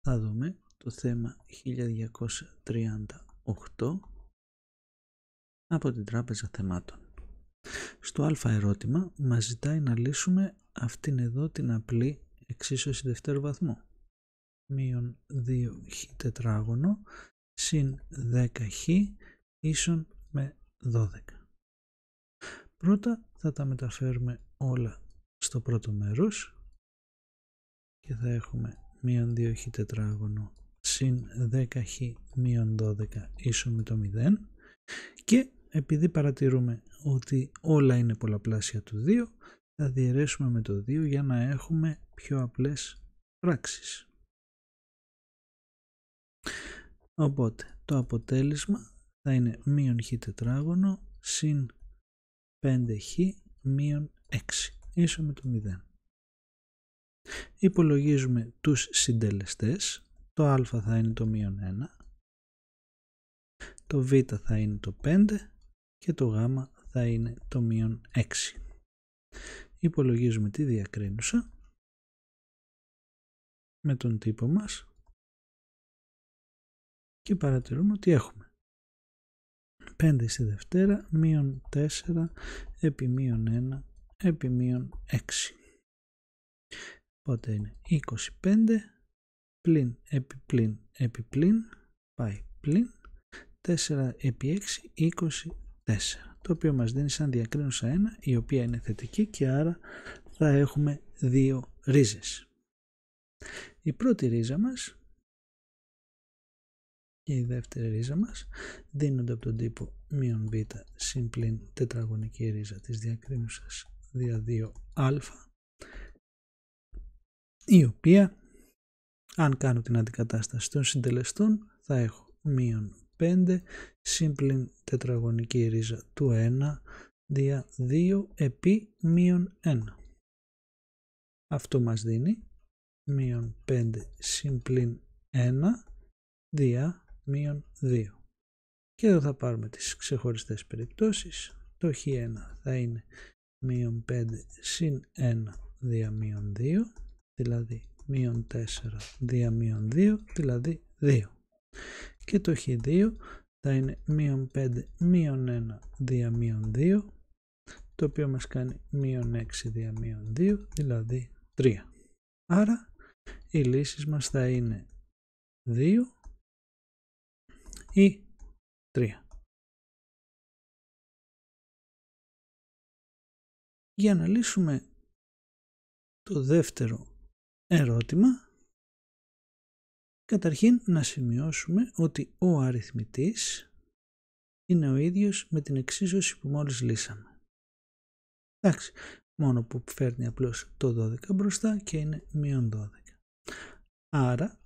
Θα δούμε το θέμα 1238 από την Τράπεζα Θεμάτων. Στο α ερώτημα μας ζητάει να λύσουμε αυτήν εδώ την απλή εξίσωση δευτέρου βαθμού. Μείον 2χ τετράγωνο συν 10χ ίσον με 12. Πρώτα θα τα μεταφέρουμε όλα στο πρώτο μέρος και θα έχουμε μείον 2χ τετράγωνο συν 10χ μείον 12 ίσον με το 0 και επειδή παρατηρούμε ότι όλα είναι πολλαπλάσια του 2 θα διαιρέσουμε με το 2 για να έχουμε πιο απλές πράξεις. Οπότε το αποτέλεσμα θα είναι μείον χ τετράγωνο συν 5χ μείον 6 ίσον με το 0. Υπολογίζουμε τους συντελεστές. Το α θα είναι το μείον 1, το β θα είναι το 5 και το γ θα είναι το μείον 6. Υπολογίζουμε τη διακρίνουσα με τον τύπο μας και παρατηρούμε ότι έχουμε 5 στη Δευτέρα μείον 4 επί μείον 1 επί μείον 6. Οπότε είναι 25 πλην επί πλην επί πλην πάει πλην 4 επί 6 24, το οποίο μας δίνει σαν διακρίνουσα 1 η οποία είναι θετική και άρα θα έχουμε δύο ρίζες. Η πρώτη ρίζα μας και η δεύτερη ρίζα μας δίνονται από τον τύπο μείον β συν πλην τετραγωνική ρίζα της διακρίνουσας δια 2α, η οποία αν κάνω την αντικατάσταση των συντελεστών θα έχω μείον 5 συν πλην τετραγωνική ρίζα του 1 δια 2 επί μείον 1. Αυτό μας δίνει μείον 5 συν πλην 1 δια μείον 2. Και εδώ θα πάρουμε τις ξεχωριστές περιπτώσεις. Το χ1 θα είναι μείον 5 συν 1 δια μείον 2, δηλαδή μείον 4 δια μείον 2, δηλαδή 2. Και το χ2 θα είναι μείον 5 μείον 1 δια μείον 2, το οποίο μας κάνει μείον 6 δια μείον 2, δηλαδή 3. Άρα οι λύσεις μας θα είναι 2 ή 3. Για να λύσουμε το δεύτερο ερώτημα, καταρχήν να σημειώσουμε ότι ο αριθμητής είναι ο ίδιος με την εξίσωση που μόλις λύσαμε. Εντάξει, μόνο που φέρνει απλώς το 12 μπροστά και είναι μείον 12. Άρα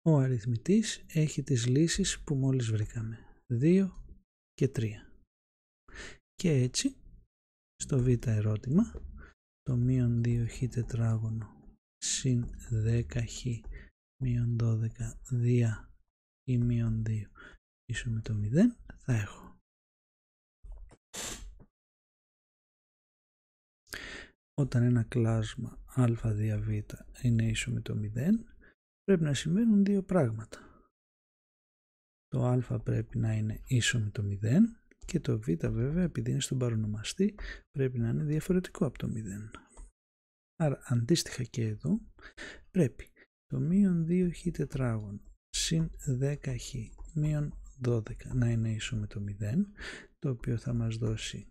ο αριθμητής έχει τις λύσεις που μόλις βρήκαμε, 2 και 3. Και έτσι στο β ερώτημα το μείον 2χ τετράγωνο συν 10χ μείον 12 δια ή μείον 2 ίσον με το 0 θα έχω όταν ένα κλάσμα α δια β είναι ίσο με το 0 πρέπει να συμβαίνουν δύο πράγματα. Το α πρέπει να είναι ίσο με το 0 και το β βέβαια επειδή είναι στον παρονομαστή πρέπει να είναι διαφορετικό από το 0. Άρα αντίστοιχα και εδώ πρέπει το μείον 2χ τετράγωνο συν 10χ μείον 12 να είναι ίσο με το 0, το οποίο θα μας δώσει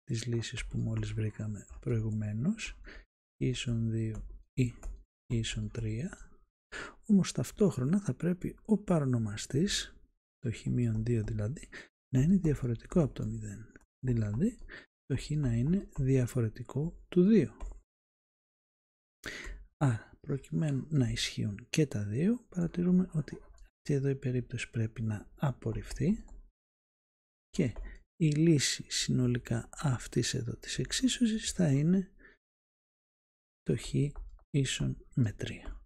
τις λύσεις που μόλις βρήκαμε προηγουμένως, ίσον 2 ή ίσον 3, όμως ταυτόχρονα θα πρέπει ο παρονομαστής, το χ μείον 2 δηλαδή, να είναι διαφορετικό από το 0, δηλαδή το χ να είναι διαφορετικό του 2. Άρα προκειμένου να ισχύουν και τα δύο παρατηρούμε ότι αυτή εδώ η περίπτωση πρέπει να απορριφθεί και η λύση συνολικά αυτής εδώ της εξίσωσης θα είναι το χ ίσον με 3.